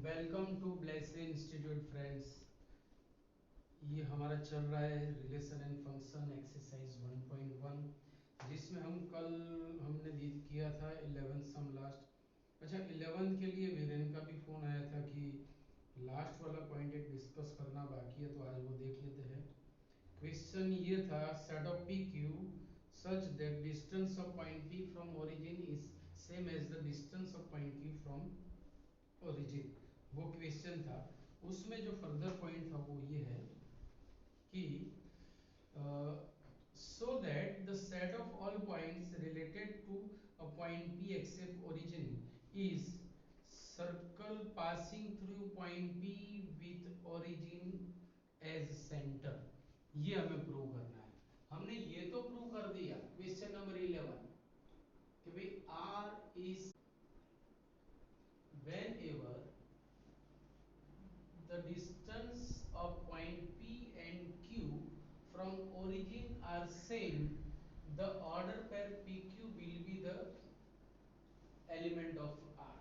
Welcome to blessary institute friends. ये हमारा चल रहा है रिलेशन एंड फंक्शन एक्सरसाइज 1.1, जिसमें हम कल हमने किया था 11th सम लास्ट। अच्छा, 11th के लिए वीरेन का भी फोन आया था कि लास्ट वाला पॉइंट एक डिस्कस करना बाकी है, तो आज वो देख लेते हैं। क्वेश्चन ये था, set of P Q such that distance of point P from origin is same as the distance of point Q from origin. वो क्वेश्चन था। उसमें जो फर्दर पॉइंट था वो ये है कि so that the set of all points related to a point P except origin is circle passing through point P with origin as center। ये हमें प्रूव करना है। हमने ये तो प्रूव कर दिया क्वेश्चन नंबर 11 कि भाई R is whenever the distance of point P and Q from origin are same, the order pair PQ will be the element of R।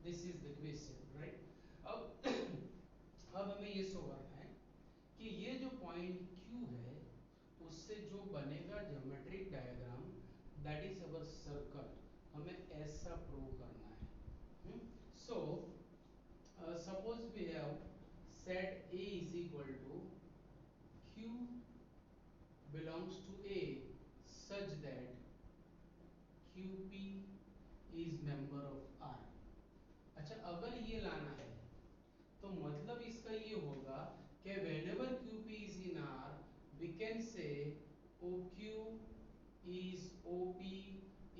This is the question, right? अब अब हमें ये show करना है कि ये जो पॉइंट Q है उससे जो बनेगा geometric diagram, that is our circle. हमें ऐसा प्रूव करना है। सो suppose we have set A is equal to Q belongs to A such that QP is member of R। अच्छा, अगर ये लाना है तो मतलब इसका ये होगा कि whenever QP is in R we can say OQ is OP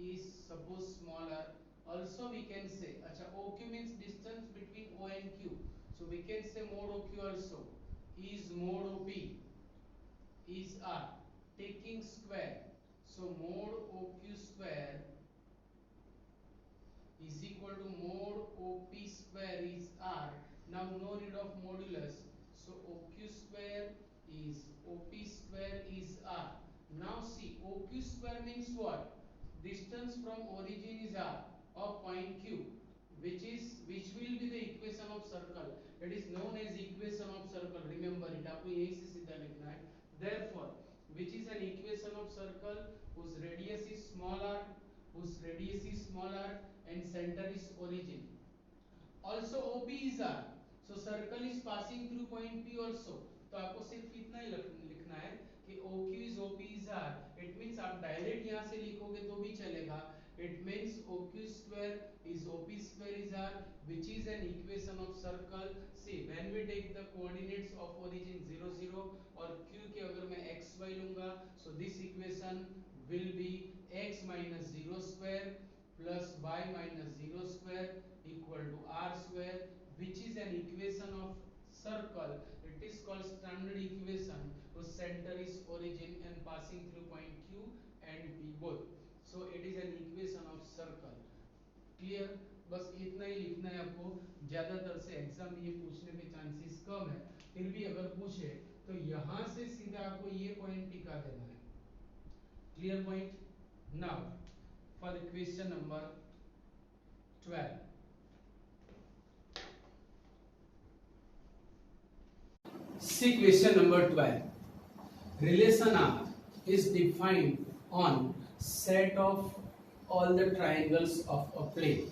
is suppose smaller। Also we can say, अच्छा, OQ means distance between O and Q, so we can say mod OQ also is mod OP is R, taking square, so mod OQ square is equal to mod OP square is R। Now no need of modulus, so OQ square is OP square is R। Now see, OQ square means what? Distance from origin is R of point Q, which will be the equation of circle, that is known as equation of circle। remember it, आपको यही से सीधा लिखना है। Therefore which is an equation of circle whose radius is smaller, and center is origin। Also OP is R, so circle is passing through point P also। तो आपको सिर्फ इतना ही लिखना है कि OQ is OP is R। It means आप direct यहाँ से लिखोगे तो भी चलेगा। It means OQ square is OP square is R, which is an equation of circle। See, when we take the coordinates of origin 0 0 और Q के अगर मैं xy लूंगा, so this equation will be x minus 0 square plus y minus 0 square equal to R square, which is an equation of circle। It is called standard equation whose center is origin and passing through point Q and P both। So it is an equation of circle। Clear? बस इतना ही लिखना है आपको। ज्यादातर से exam में ये पूछने के चांसेस कम है, फिर भी अगर पूछे तो यहाँ से सीधा आपको ये पॉइंट टिका देना है। Clear point? Now for the question number 12, see question number 12। relation R is defined on set of all the triangles of a plane,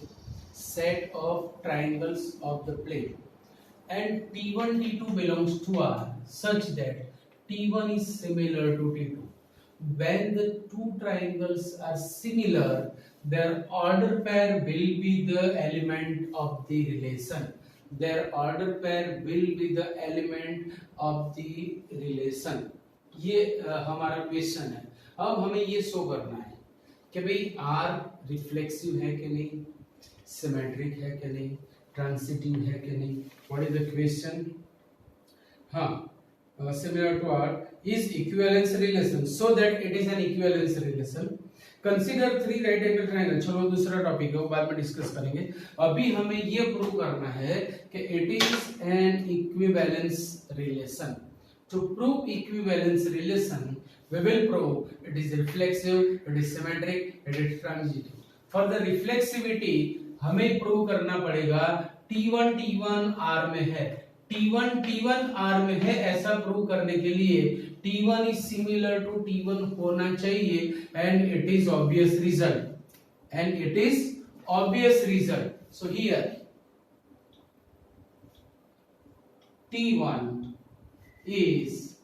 set of triangles of the plane, and T1 T2 belongs to R such that T1 is similar to T2। when the two triangles are similar, their order pair will be the element of the relation। their order pair will be the element of the relation। ये हमारा question है। अब हमें ये show करना है कि भाई R रिफ्लेक्सिव है कि नहीं, सिमेट्रिक है कि नहीं, ट्रांसिटिव है कि नहीं। What is the question? हाँ, similar to R is equivalence relation, so that it is an equivalence relation। consider three right angle triangle। चलो दूसरा टॉपिक है, वो बाद में डिस्कस करेंगे। अभी हमें ये प्रूव करना है कि it is an equivalence relation। to prove equivalence relation we will prove it is reflexive, it is symmetric, it is transitive। for the reflexivity हमें प्रूव करना पड़ेगा T1 R में है, T1 R में है, ऐसा प्रूव करने के लिए T1 is similar to T1 होना चाहिए, and it is obvious result, so here T1 is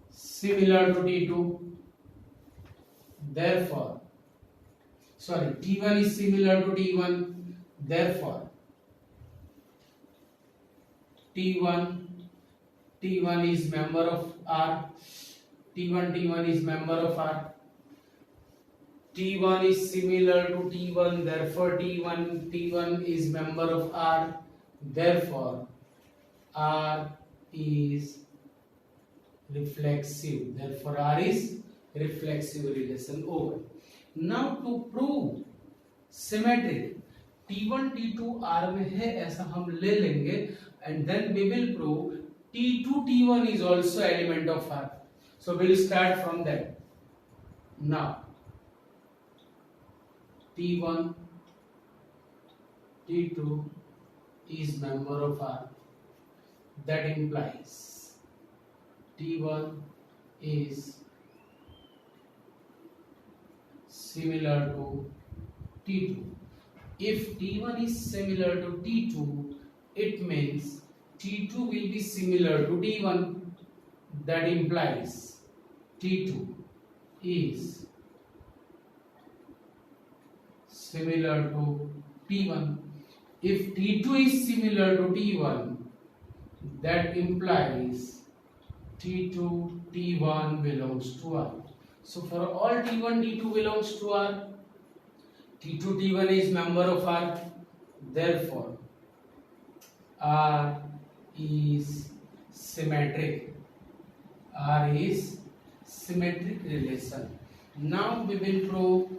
similar to T2, therefore T1 is similar to T1, therefore T1 is member of R, T1 is member of R. T1 is similar to T1, therefore T1 is member of R, therefore R is reflexive, relation over. Now to prove symmetric, T1 T2 R में है ऐसा हम ले लेंगे, and then we will prove T2 T1 is also element of R. So we will start from that. Now T1 T2 is member of R, that implies T1 is similar to T2. If T1 is similar to T2, it means T2 will be similar to T1, that implies T2 is similar to T1. If T2 is similar to T1, that implies T2 T1 belongs to R. So for all T1 T2 belongs to R, T2 T1 is member of R, therefore R is symmetric. Relation. Now we will prove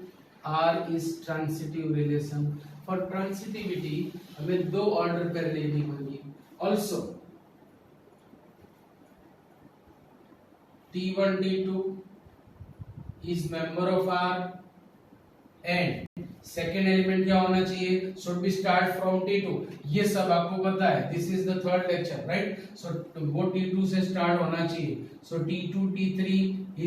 R is transitive relation. For transitivity हमें दो order pair लेनी होगी. Also T1 T2 is member of R, and second element क्या होना चाहिए, should be start from T2. ये सब आपको पता है, this is the third lecture, right. So वो T2 से स्टार्ट होना चाहिए. सो T2 T3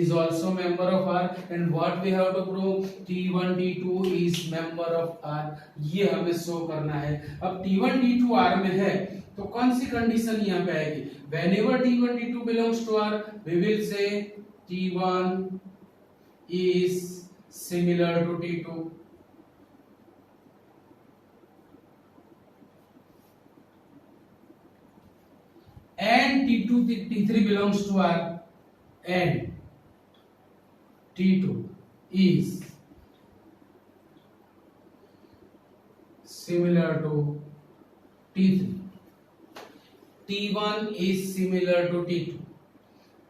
is also member of R, and what we have to prove, T1 T2 is member of R. ये हमें शो करना है. अब T1 T2 R में है तो कौन सी कंडीशन यहाँ पे आएगी, whenever T1 T2 belongs to R, we will say T1 is similar to T2. And T2 T3 belongs to R, and T2 is similar to T3. T1 is similar to T2.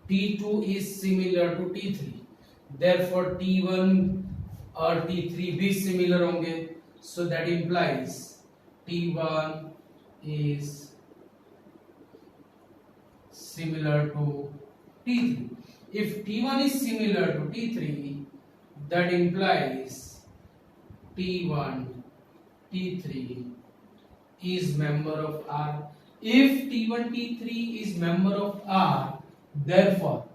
T2 is similar to T3. Therefore T1 और T3 भी similar होंगे. So that implies T1 is similar to T3. If T1 is similar to T3, that implies T1 T3 is member of R. If T1 T3 is member of R, therefore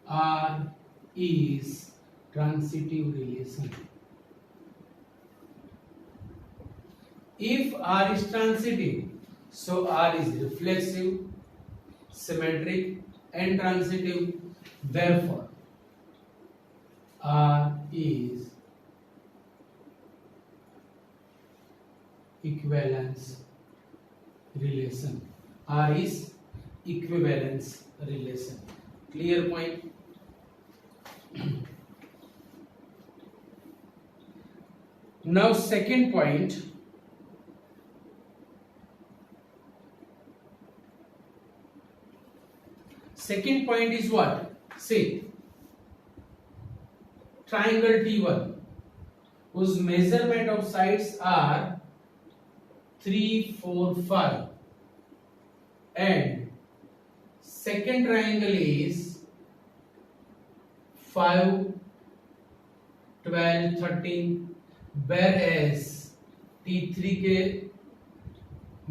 R is transitive relation. If R is transitive, so R is reflexive, symmetric and transitive. Therefore R is equivalence relation. R is equivalence relation. Clear point? Now second point, is what? Say triangle T1 whose measurement of sides are 3, 4, 5 and second triangle is 5, 12, 13. Where as T3 के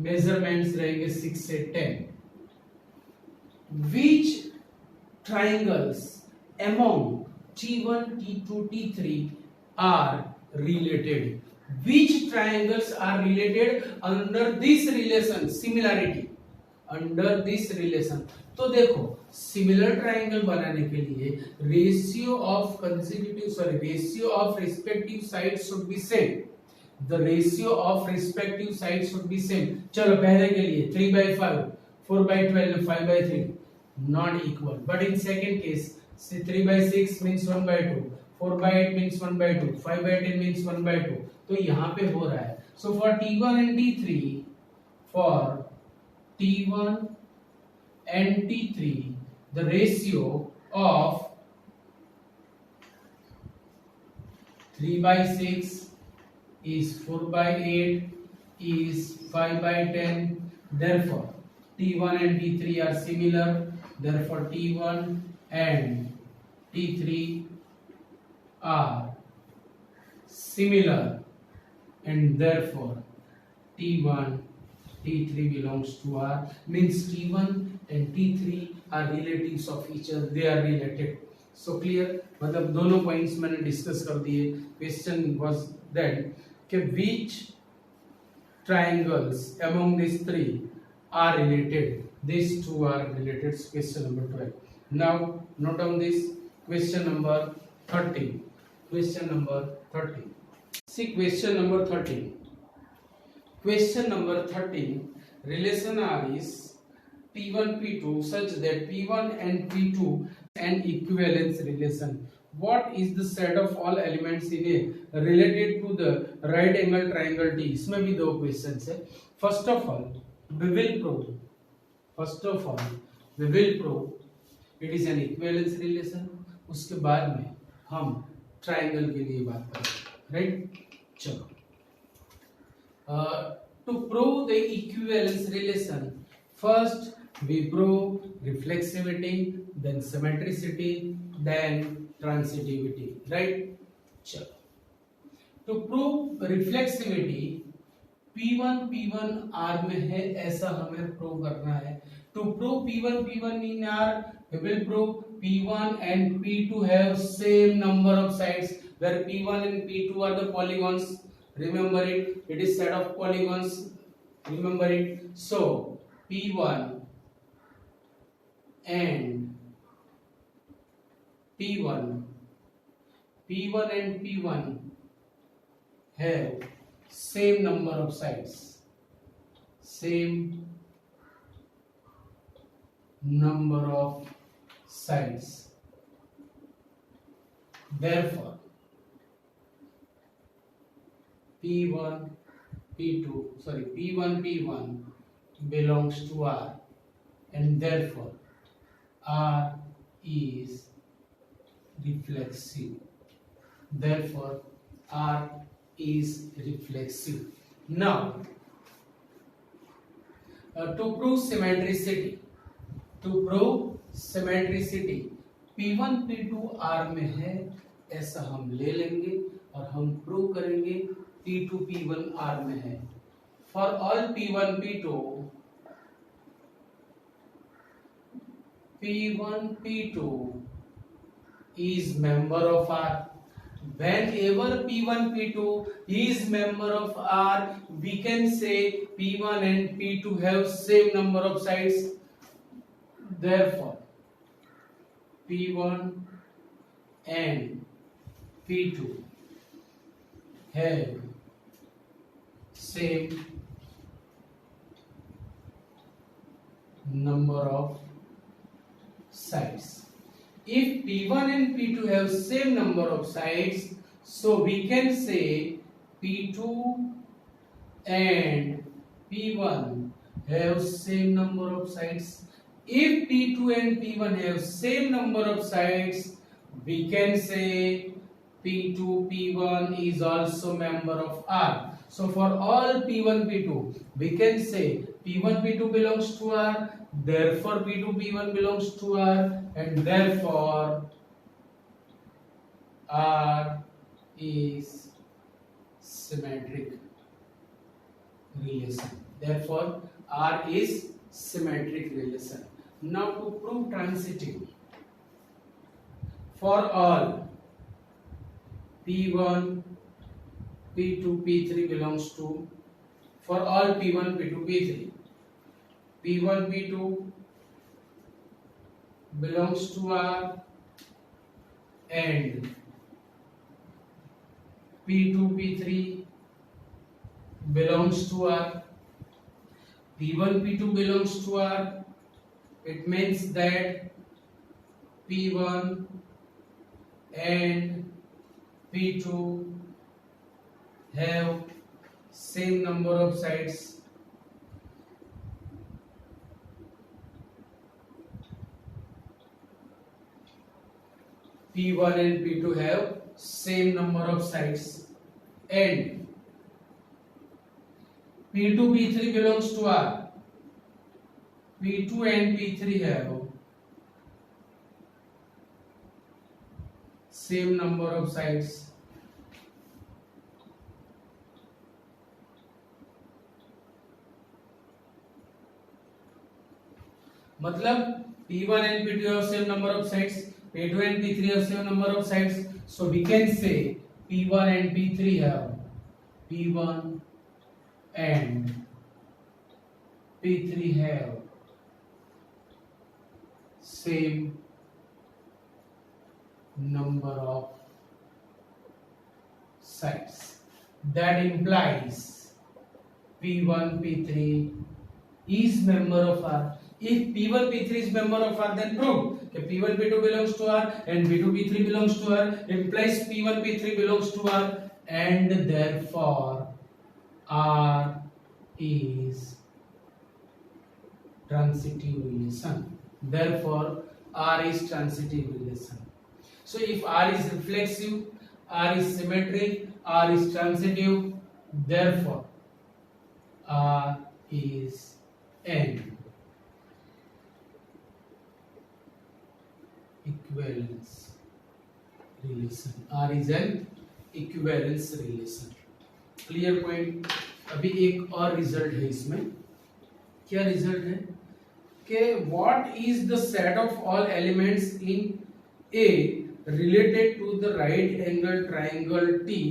measurements रहेंगे 6 से 10. Which triangles among T1, T2, T3 are related? Which triangles are related under this relation? Similarity. Under this relation. तो देखो similar triangle बनाने के लिए ratio of respective side should be same. The ratio of respective side should be same. चलो पहले के लिए 3/5, 4/12, 5/3 not equal, but in second case say 3/6 means 1/2, 4/8 means 1/2, 5/10 means 1/2. तो यहाँ पे हो रहा है. So for T1 and T3, for T1 and T3, the ratio of 3/6 is 4/8 is 5/10. Therefore T1 and T3 are similar. Therefore T1 and T3 are similar, and therefore T1 T3 belongs to R. Means T1 and T3 are relatives of each other. They are related. So clear. मतलब दोनों points मैंने discuss कर दिए. Question was that कि which triangles among these three are related. These two are related. Question number 12. Now note down this. Question number 13. Question number 13. See question number 13. Question number 13. Relation R is P1 P2 such that P1 and P2 an equivalence relation. What is the set of all elements in A related to the right angle triangle T? इसमें भी दो questions है. First of all we will prove it is an equivalence relation. उसके बाद में हम triangle के लिए बात करेंगे. Right? चलो. To prove the equivalence relation, first we prove reflexivity, then symmetricity, then transitivity. Right? चलो. To prove reflexivity, P1 R में है ऐसा हमें प्रूव करना है. To prove P1 in R, we will prove P1 and P2 have same number of sides, where P1 and P2 are the polygons. Remember it. It is set of polygons. Remember it. So P1 and P1 have same number of sides. Same number of sides. Therefore P1 P1 belongs to R, and therefore R is reflexive. Now to prove symmetricity, P1 P2 R में है ऐसा हम ले लेंगे और हम prove करेंगे P2 P1 R में है. For all P1 P2 is member of R. Whenever P1 P2 is member of R, we can say P1 and P2 have same number of sides. Therefore P1 and P2 have same number of sides. If P1 and P2 have same number of sides, so we can say P2 and P1 have same number of sides. If P2 and P1 have same number of sides, we can say P2 P1 is also member of R. So for all P1 P2, we can say P1 P2 belongs to R, therefore P2 P1 belongs to R, and therefore R is symmetric relation. Therefore, R is symmetric relation. Now to prove transitive, for all P1, P2, P3 belongs to, for all P1, P2, P3, P1, P2 belongs to R and P2, P3 belongs to R. P1, P2 belongs to R. It means that P1 and P2 have same number of sides. P1 and P2 have same number of sides and P2, P3 belongs to R. P2 and P3 have same number of sides. मतलब P1 and P2 have same number of sides, P2 and P3 have same number of sides. So we can say P1 and P3 have P1 and P3 have same number of sides. That implies P1, P3 is member of R. If P1, P3 is member of R, then prove that P1, P2 belongs to R and P2, P3 belongs to R, implies P1, P3 belongs to R, and therefore R is transitive relation. Therefore R is transitive relation. So if R is reflexive, R is symmetric, R is transitive, therefore R is an equivalence relation. R is an equivalence relation. Clear point. अभी एक और result है इसमें. क्या result है कि what is the set of all elements in A related to the right angle triangle T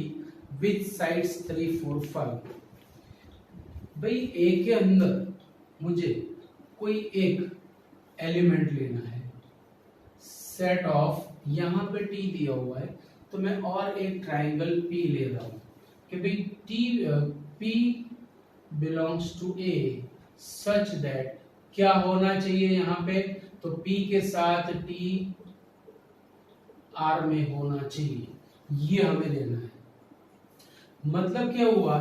with sides 3, 4, 5. भाई ए के अंदर मुझे कोई एक एलिमेंट लेना है, सेट ऑफ, यहां पे टी दिया हुआ है तो मैं और एक ट्राइंगल पी ले रहा हूं कि भाई T P belongs to A such that क्या होना चाहिए यहां पे, तो पी के साथ टी आर में होना चाहिए, ये हमें लेना है. मतलब क्या हुआ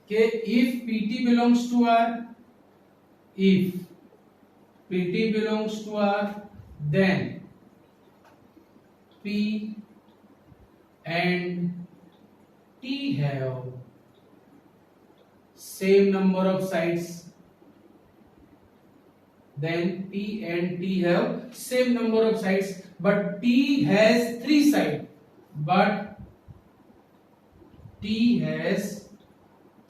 कि if PT belongs to R, if PT belongs to R, then P and T have same number of sides. Then P and T have same number of sides, but T has 3 sides. But T has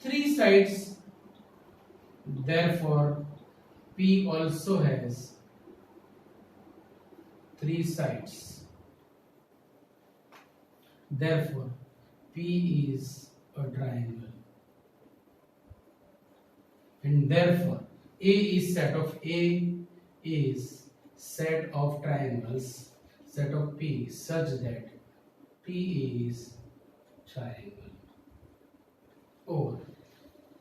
3 sides. Therefore, P also has 3 sides. Therefore, P is a triangle, and therefore A is set of A is set of triangles, set of P such that P is triangle. और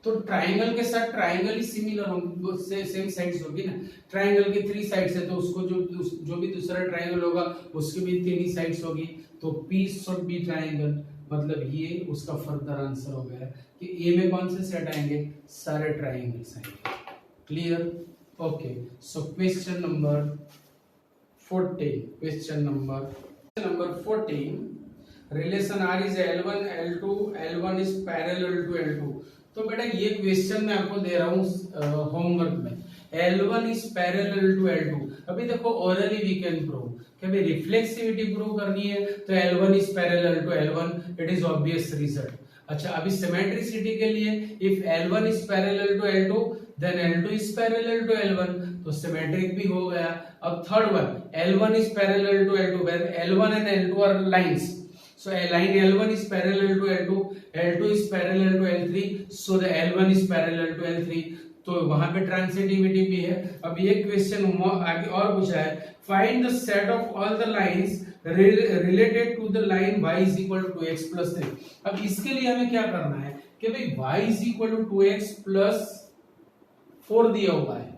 तो triangle के साथ triangle ही similar होंगे, same sides होगी ना. Triangle की 3 sides है तो उसको जो भी दूसरा ट्राइंगल होगा उसकी भी 3 ही साइड्स होगी. तो P शुड बी ट्राइंगल, मतलब ये उसका फर्दर आंसर हो गया कि ए में कौन से सेट आएंगे, सारे ट्राइंगल्स आएंगे. Clear. Okay. So question number 14. Question number 14. Relation R is L1 L2, L1 is parallel to L2. तो बेटा ये क्वेश्चन मैं आपको दे रहा हूँ होमवर्क में. L1 is parallel to L2. अभी देखो ओरली वी कैन प्रूव कि भाई रिफ्लेक्सिविटी प्रूव करनी है तो L1 is parallel to L1, it is obvious result. अच्छा अभी सिमेट्रिसिटी के लिए if L1 is parallel to L2 then L2 is parallel to L1, तो सिमेट्रिक भी हो गया। अब third one L1 is parallel to L2 where L1 and L2 are lines, so a line L1 is parallel to L2, L2 is parallel to L3, so the L1 is parallel to L3, तो वहां पे ट्रांसिटिविटी भी है। अब ये question आगे और पूछा है, find the set of all the lines related to the line y is equal to 2x plus 3। अब इसके लिए हमें क्या करना है कि भाई y is equal to 2x plus 4 दिया हुआ है,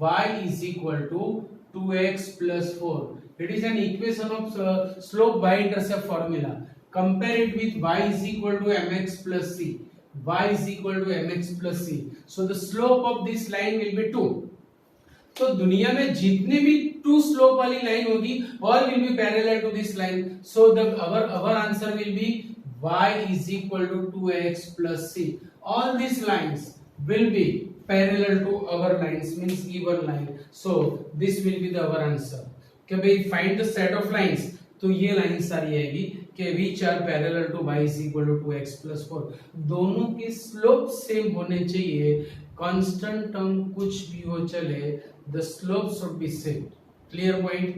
y is equal to 2x plus 4, it is an equation of slope y intercept formula, compare it with y is equal to mx plus c, y is equal to mx plus c, so the slope of this line will be 2। तो दुनिया में जितने भी to slope वाली line होगी all will be parallel to this line, so the our answer will be y is equal to 2x plus c, all these lines will be parallel to our lines means given line, so this will be the our answer कि भाई find the set of lines, तो ये line सारी आएगी कि which are parallel to y is equal to 2x plus 4, दोनों के slope same होने चाहिए, कांस्टेंट टर्म कुछ भी हो चले, the slope should be same, clear point।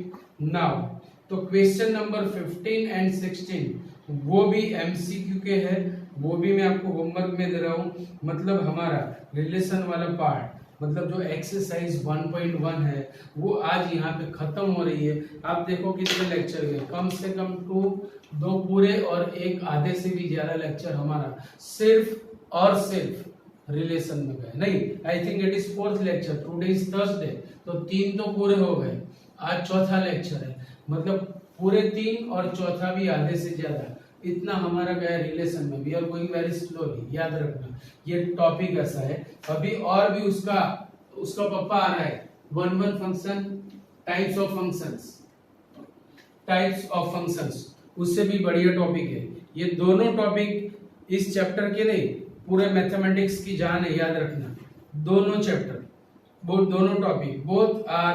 now तो क्वेश्चन नंबर 15 एंड 16 वो भी एमसीक्यू के है, वो भी मैं आपको होमवर्क में दे रहा हूं, मतलब हमारा रिलेशन वाला पार्ट, मतलब जो एक्सरसाइज 1.1 है वो आज यहाँ पे खत्म हो रही है। आप देखो कितने लेक्चर गए, कम से कम दो पूरे और एक आधे से भी ज्यादा लेक्चर हमारा सिर्फ और सिर्फ रिलेशन में गए। नहीं, I think it is fourth lecture, today is Thursday, तो 3 तो पूरे हो गए, आज चौथा लेक्चर है, मतलब पूरे 3 और चौथा भी आधे से ज्यादा, इतना हमारा गया रिलेशन में। We are going very slowly, याद रखना ये टॉपिक ऐसा है। अभी और भी उसका पप्पा आ रहा है, 1 फंक्शन, टाइप्स ऑफ फंक्शंस, उससे भी बढ़िया टॉपिक है। ये दोनों टॉपिक इस चैप्टर के नहीं, पूरे मैथमेटिक्स की जान है, याद रखना। दोनों चैप्टर, वो दोनों topic, both are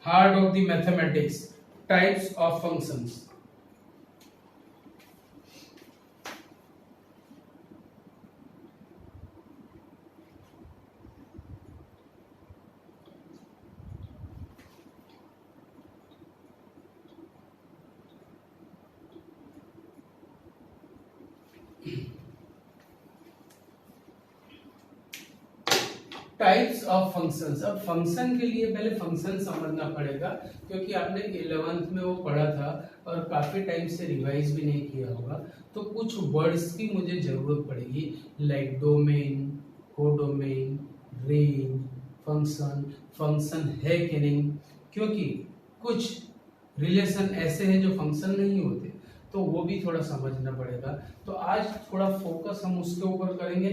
heart of the mathematics, types of functions. Types of functions. अब फंक्शन के लिए पहले फंक्शन समझना पड़ेगा, क्योंकि आपने 11th में वो पढ़ा था और काफी टाइम से रिवाइज भी नहीं किया होगा, तो कुछ वर्ड्स की मुझे जरूरत पड़ेगी, like domain, codomain, range, function, function है कि नहीं, क्योंकि कुछ रिलेशन ऐसे हैं जो फंक्शन नहीं होते, तो वो भी थोड़ा समझना पड़ेगा। तो आज थोड़ा फोकस हम उसके ऊपर करेंगे,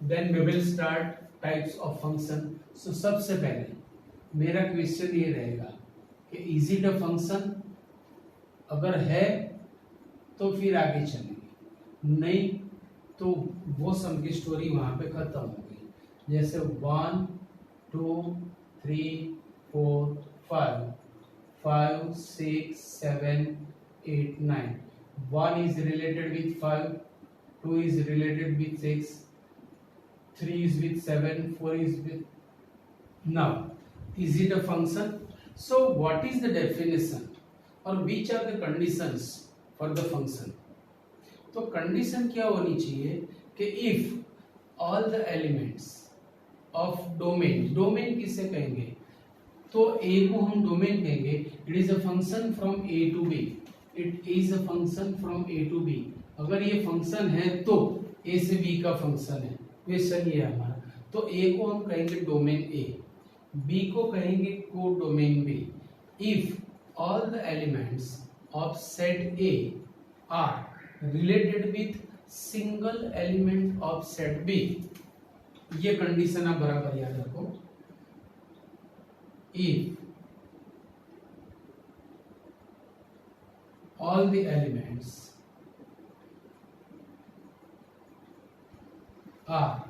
then we will start types of function. So सबसे पहले मेरा क्वेश्चन ये रहेगा कि इज इट अ फंक्शन, अगर है तो फिर आगे चलेंगे, नहीं तो वो सम की स्टोरी वहां पे खत्म हो गई। जैसे 1 2 3 4 5 6 7 8 9, 1 is related with 5, 2 is related with 6, 3 is with 7, 4 is with, now is it a function? So what is the definition or which are the conditions for the function? तो कंडीशन क्या होनी चाहिए कि if all the elements of domain, domain किसे कहेंगे, तो A को हम डोमेन कहेंगे, it is a function from A to B, it is a function from A to B। अगर ये फंक्शन है तो A से B का फंक्शन है, क्वेश्चन ये हमारा। तो A को हम कहेंगे डोमेन A, B को कहेंगे को domain B। If all the elements of set A are related with single element of set B, ये कंडीशन आप बराबर याद रखो। If all the elements are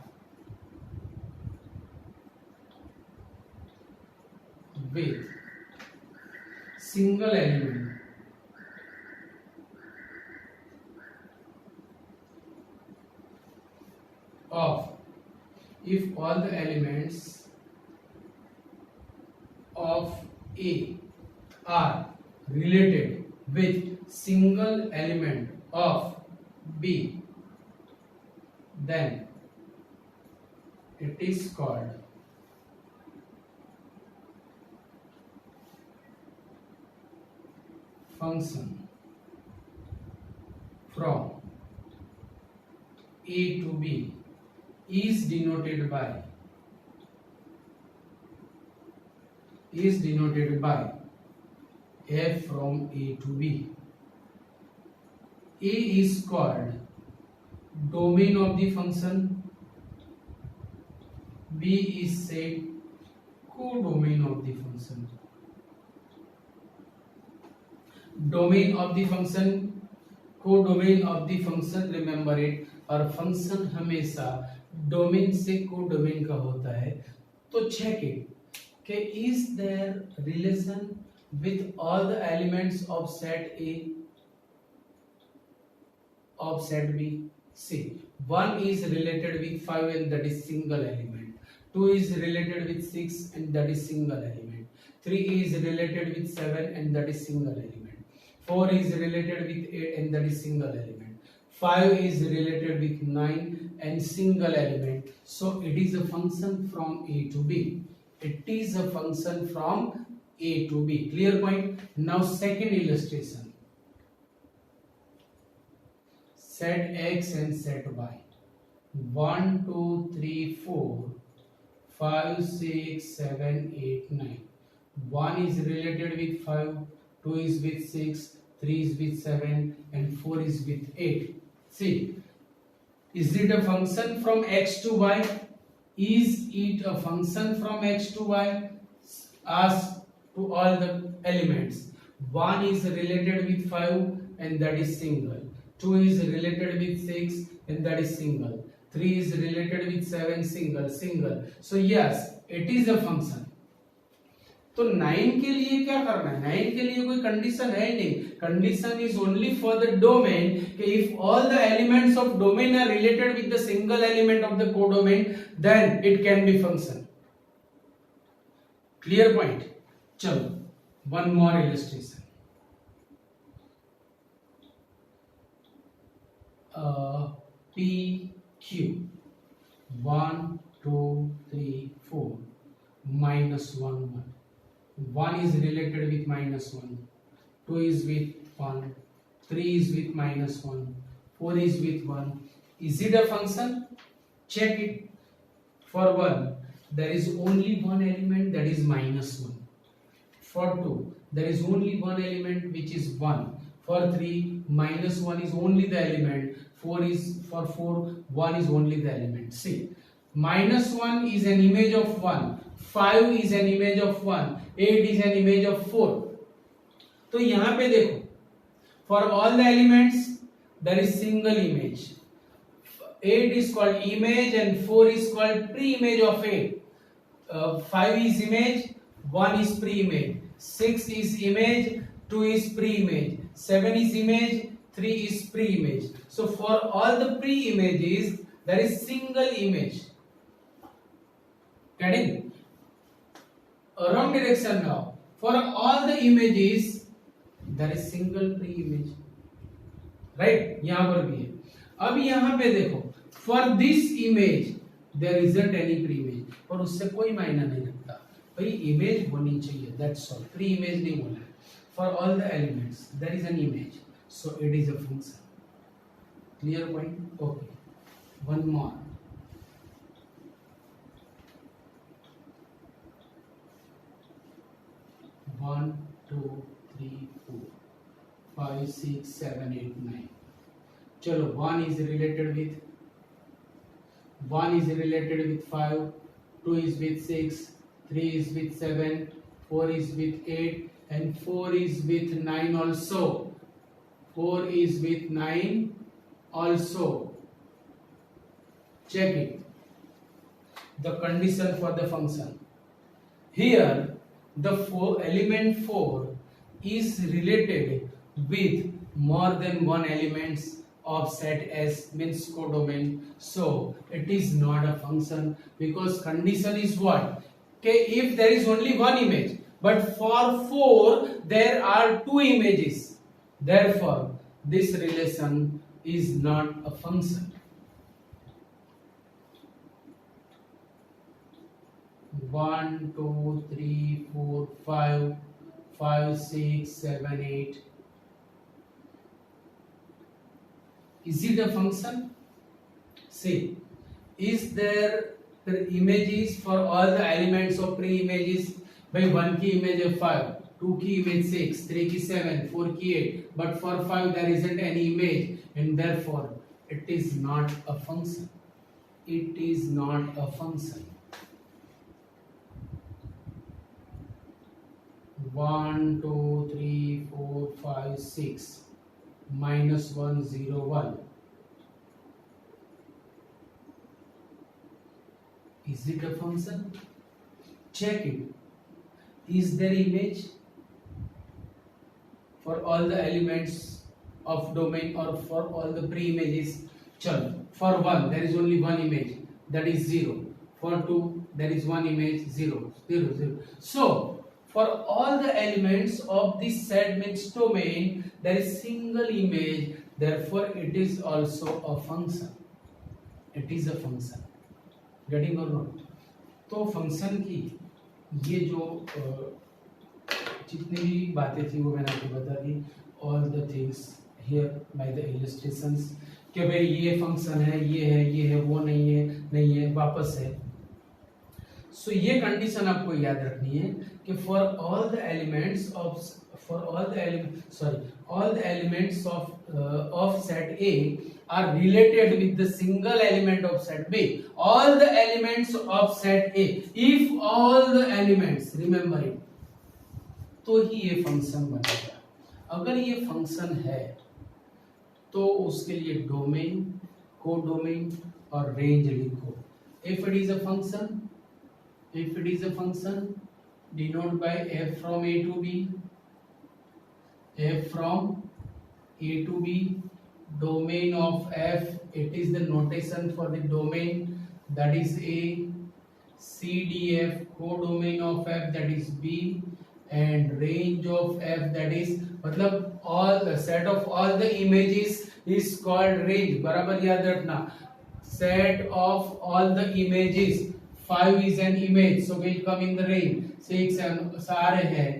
with single element of, if all the elements of A are related with single element of B, then it is called function from A to B is denoted by f from A to B. A is called domain of the function, B is said codomain of the function. Domain of the function, codomain of the function, remember it, और function हमेशा domain से codomain का होता है. तो check it कि is there relation with all the elements of set A of set B. See, 1 is related with 5 and that is single element. 2 is related with 6 and that is single element. 3 is related with 7 and that is single element. 4 is related with 8 and that is single element. 5 is related with 9 and single element. So it is a function from A to B. It is a function from A to B. Clear point? Now second illustration. Set X and set Y. 1, 2, 3, 4, 5, 6, 7, 8, 9. 1 is related with 5, 2 is with 6, 3 is with 7, and 4 is with 8. See, is it a function from X to Y? Is it a function from X to Y? Ask to all the elements. 1 is related with 5 and that is single. 2 is related with 6 and that is single. 3 is related with 7, single. So yes, it is a function. तो 9 के लिए क्या करना है? 9 के लिए कोई condition है नहीं. Condition is only for the domain कि if all the elements of domain are related with the single element of the codomain, then it can be function. Clear point? चलो, one more illustration. PQ 1, 2, 3, 4 minus 1, 1. 1 is related with minus 1, 2 is with 1, 3 is with minus 1, 4 is with 1. Is it a function? Check it. For 1, there is only one element, that is minus 1. For 2, there is only one element which is 1. For 3, minus 1 is only the element. 4 is for 4, 1 is only the element. See, minus 1 is an image of 1, 5 is an image of 1, 8 is an image of 4. तो यहाँ पे देखो, for all the elements there is single image. 8 is called image and 4 is called pre-image of 8. 5 is image, 1 is pre-image, 6 is image, 2 is pre-image, 7 is image, 3 is pre-image. So for all the pre-images there is single image. Getting? Wrong direction now. For all the images there is single pre-image. Right? यहाँ पर भी है. अब यहाँ पे देखो, for this image there isn't any pre-image. और उससे कोई मायना नहीं रखता. भाई image होनी चाहिए. That's all. Pre-image नहीं बोला है. For all the elements there is an image. So it is a function. Clear point? Okay. One more. One, two, three, four, 5, 6, 7, 8, 9. चलो, 1 is related with 5, 2 is with 6, 3 is with 7, 4 is with 8, and 4 is with 9 also. 4 is with 9 also. Check it. The condition for the function. Here the element 4 is related with more than one elements of set S means codomain, so it is not a function, because condition is what? Okay, if there is only one image, but for 4 there are two images, therefore this relation is not a function. 1 2 3 4 5 5 6 7 8. Is it a function? See, is there the images for all the elements of pre-images? By 1 की image है 5, 2 की image 6, 3 की 7, 4 की 8, but for 5 there isn't any image, and therefore it is not a function. It is not a function. 1 2 3 4 5 6 minus 1 0 1. Is it a function? Check it. Is there image for all the elements of domain or for all the pre-images? Chal, for 1 there is only one image, that is 0. For 2 there is one image, 0 0 0. So for all the elements of this set means domain there is single image, therefore it is also a function. It is a function. Getting or not? तो function की ये जो जितनी भी बातें थी वो मैंने आपको बता दी. All the things here by the illustrations कि भाई ये फंक्शन है, ये है, वो नहीं है, वापस है. सो ये कंडीशन आपको याद रखनी है कि for all the elements of set A are related with the single element of set B. All the elements of set A, if all the elements, remember it, तो ही ये फंक्शन बनेगा. अगर ये फंक्शन है तो उसके लिए डोमेन, कोडोमेन और रेंज लिखो. If it is a function, denote by f from A to B, f from A to B. Domain of f, it is the notation for the domain, that is A. CDF, codomain of f, that is B, and range of f, that is मतलब all the set of all the images is called range. बराबर याद रखना. Set of all the images, 5 is an image, so will come in the range. 6 सारे हैं,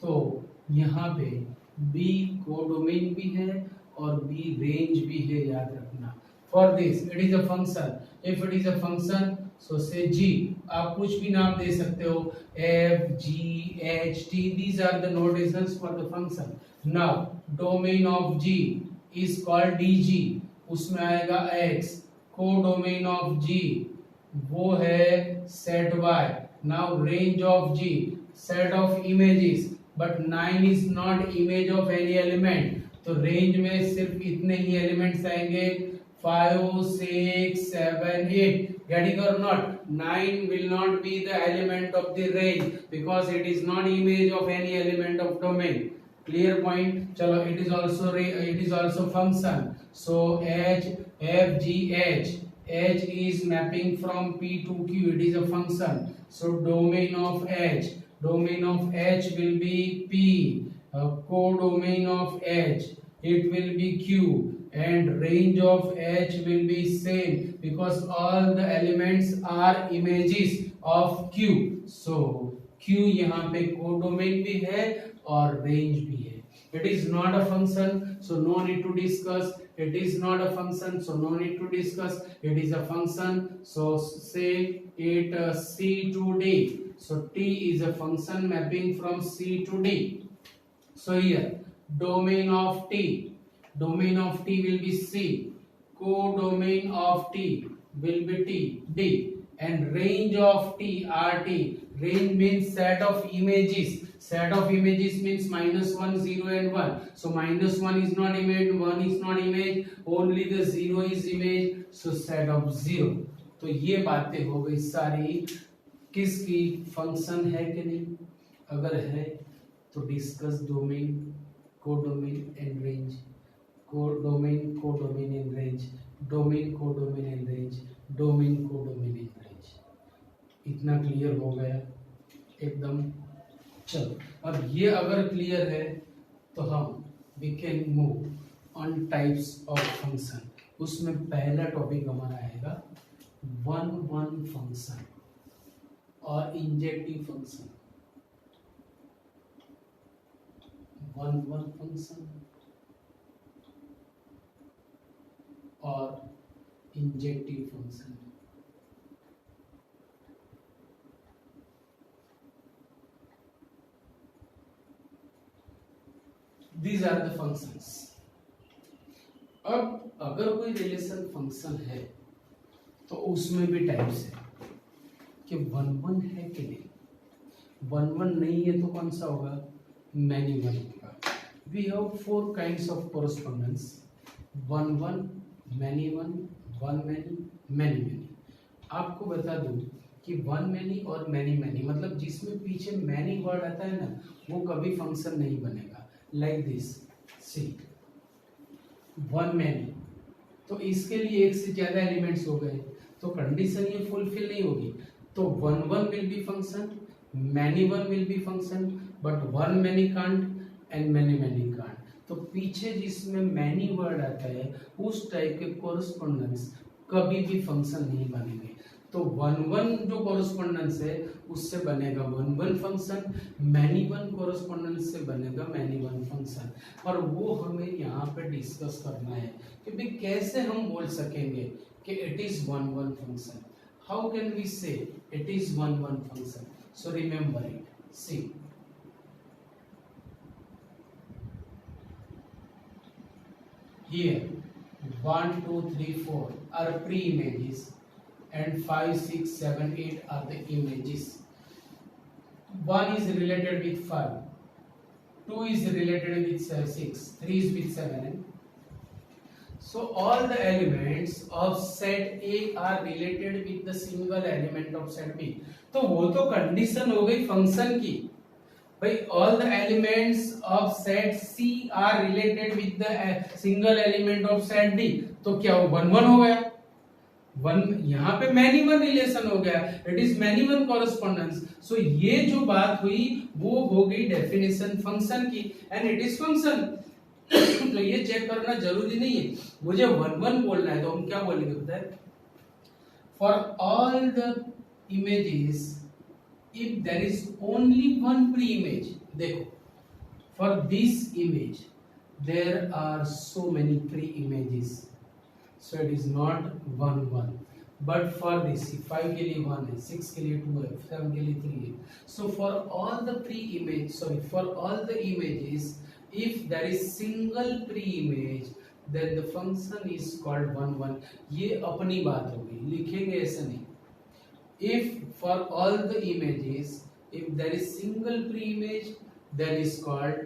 तो यहाँ पे B codomain भी है और B range भी है, याद रखना. For this it is a function. If it is a function, so say G. आप कुछ भी नाम दे सकते हो, F, G, H, T. These are the notations for the function. Now domain of G is called DG. उसमें आएगा X. Codomain of G वो है set Y. Now range of G, set of images, but 9 is not image of any element. तो range में सिर्फ इतने ही elements आएंगे, 5 6 7 8. Getting or not? 9 will not be the element of the range because it is not image of any element of domain. Clear point? चलो, it is also function. So H, F, G, H. H is mapping from P to Q. It is a function. So domain of H will be P. Codomain of H, it will be Q, and range of H will be same because all the elements are images of Q. So Q यहाँ पे codomain भी है और range भी है. It is not a function, so no need to discuss. It is not a function, so no need to discuss. It is a function, so say it C to D. So T is a function mapping from C to D. So here domain of T will be C, codomain of T will be T, D, and range of T, RT. Range means set of images. Set of images means -1, 0 and 1. So -1 is not image, 1 is not image, only the 0 is image. So set of 0. तो ये बातें हो गई सारी किसकी, function है कि नहीं. अगर है तो discuss domain, codomain and range, codomain, codomain and range, domain, codomain and range, domain, codomain and range. इतना क्लियर हो गया एकदम। चलो अब ये अगर क्लियर है तो हम we can move on types of function. उसमें पहला टॉपिक हमारा आएगा वन वन फंक्शन और injective function. One one function और injective function. These are the functions. अब अगर कोई रिलेशन फंक्शन है तो उसमें भी टाइप्स है कि वन वन है कि नहीं। वन वन नहीं है तो कौन सा होगा, मैनी वन होगा। We have four kinds of correspondence, one one, many one, one many, many many. आपको बता दूं कि वन मैनी और मैनी मैनी मतलब जिसमें पीछे मैनी वर्ड आता है ना, वो कभी फंक्शन नहीं बनेगा। Like this, see one many, तो इसके लिए एक से ज्यादा एलिमेंट्स हो गए तो कंडीशन ये फुलफिल नहीं होगी। तो one one will be function, many one will be function, but one many can't and many many can't. तो पीछे जिसमें मैनी वर्ड आता है उस टाइप के कोरस्पोंडेंस कभी भी फंक्शन नहीं बनेंगे। तो वन वन जो कोरस्पोंडेंस है उससे बनेगा one one function, many one correspondence से बनेगा मैनी वन फंक्शन। और वो हमें यहाँ पे डिस्कस करना है कि भाई कैसे हम बोल सकेंगे कि it is one one function. How can we say it is one one function? So remember it, see here 1 2 3 4 are pre-images and 5 6 7 8 are the images. 1 is related with 5, 2 is related with 6, 3 is with 7. So all the elements of set A are related with the single element of set B. तो वो तो condition हो गई function की भाई, all the elements of set C are related with the single element of set D. तो क्या वो वन वन हो गया, वन यहाँ पे मैनी वन रिलेशन हो गया, it is many one correspondence. So ये जो बात हुई वो हो गई डेफिनेशन फंक्शन की एंड इट इज फंक्शन। तो ये चेक करना जरूरी नहीं है, मुझे वन वन बोलना है तो हम क्या बोलेंगे पता है, for all the images if there is only one pre-image, देखो for this image there are so many pre-images, so it is not one one, but for this 5 के लिए 1 है, 6 के लिए 2 है, 7 के लिए 3 है। So for all the pre-image, sorry, for all the images, if there is single pre-image, then the function is called one one। ये अपनी बात होगी, लिखेंगे ऐसा नहीं। If for all the images, if there is single pre-image, that is called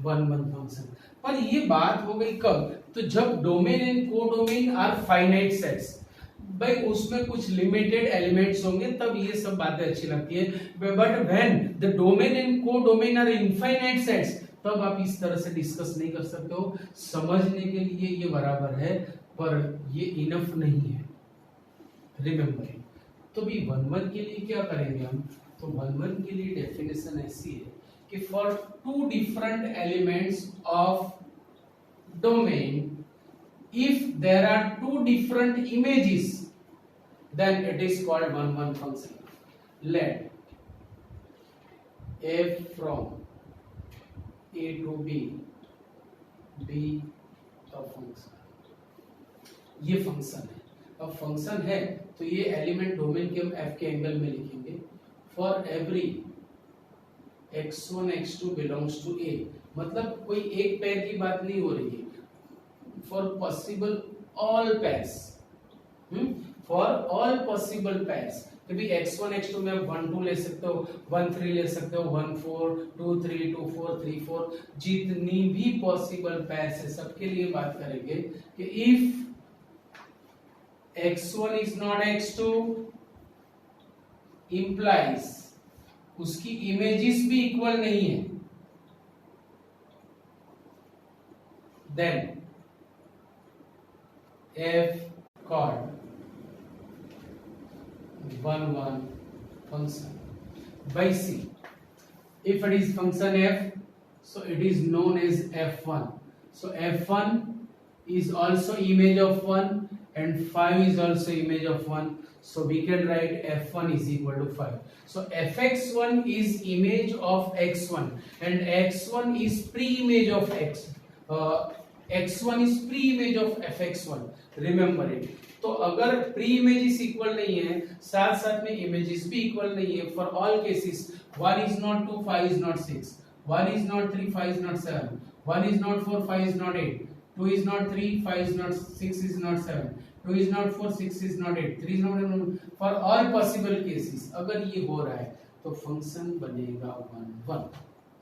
one one function। पर ये बात हो गई कब, तो जब domain and codomain are finite sets, भाई उसमें कुछ लिमिटेड एलिमेंट्स होंगे तब ये सब बातें अच्छी लगती है। But when the domain and codomain are infinite sets, तब आप इस तरह से डिस्कस नहीं कर सकते हो। समझने के लिए ये बराबर है पर ये इनफ नहीं है, रिमेंबर। तो भी वन वन के लिए क्या करेंगे हम, तो वन वन के लिए डेफिनेशन ऐसी है कि for two different elements of domain, if there are two different images, then it is called one one function. लेट f from a to b be a function। ये फंक्शन है। अब function है तो ये एलिमेंट डोमेन के हम f के एंगल में लिखेंगे। For every x1 x2 belongs to a, मतलब कोई एक पेयर की बात नहीं हो रही है। For possible all pairs, for all possible pairs, कभी x1 x2 में आप 1 2 ले सकते हो, 1 3 ले सकते हो, 1 4 2 3 2 4 3 4, जितनी भी पॉसिबल पेयर्स है सबके लिए बात करेंगे कि if x1 is not x2 implies उसकी इमेजेस भी इक्वल नहीं है, then f called one function by c. If it is function f, so it is known as f1. So f1 is also image of 1 and 5 is also image of 1. So we can write f1 is equal to 5. So fx1 is image of x1 and x1 is pre-image of x. x1 is pre-image of fx1. Remember it. तो अगर pre images equal नहीं है, साथ साथ में images भी equal नहीं है, for all cases 1 is not 2, 5 is not 6, 1 is not 3, 5 is not 7, 1 is not 4, 5 is not 8, 2 is not 3, 5 is not 6 is not 7, 2 is not 4, 6 is not 8, 3 is not, for all possible cases अगर ये हो रहा है तो function बनेगा 1 1.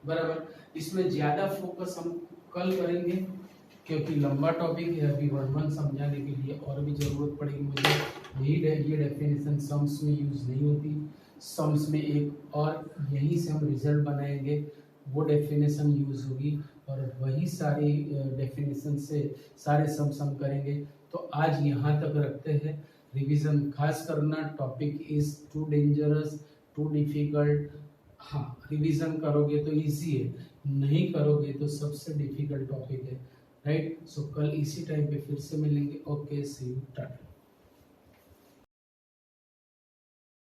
बराबर. इसमें ज्यादा फोकस हम कल करेंगे क्योंकि लंबा टॉपिक है, अभी 1 समझाने के लिए और भी जरूरत पड़ेगी मुझे. ये डेफिनेशन सम्स में यूज नहीं होती, सम्स में एक और यहीं से हम रिजल्ट बनाएंगे, वो डेफिनेशन यूज होगी और वही सारी डेफिनेशन से सारे सम्स हम करेंगे. तो आज यहाँ तक रखते हैं. रिवीजन खास करना, topic is too dangerous, too difficult. हाँ, रिवीजन करोगे तो इजी है, नहीं करोगे तो सबसे डिफिकल्ट टॉपिक है. राइट. सो कल इसी टाइम पे फिर से मिलेंगे. Okay, see you, Tata.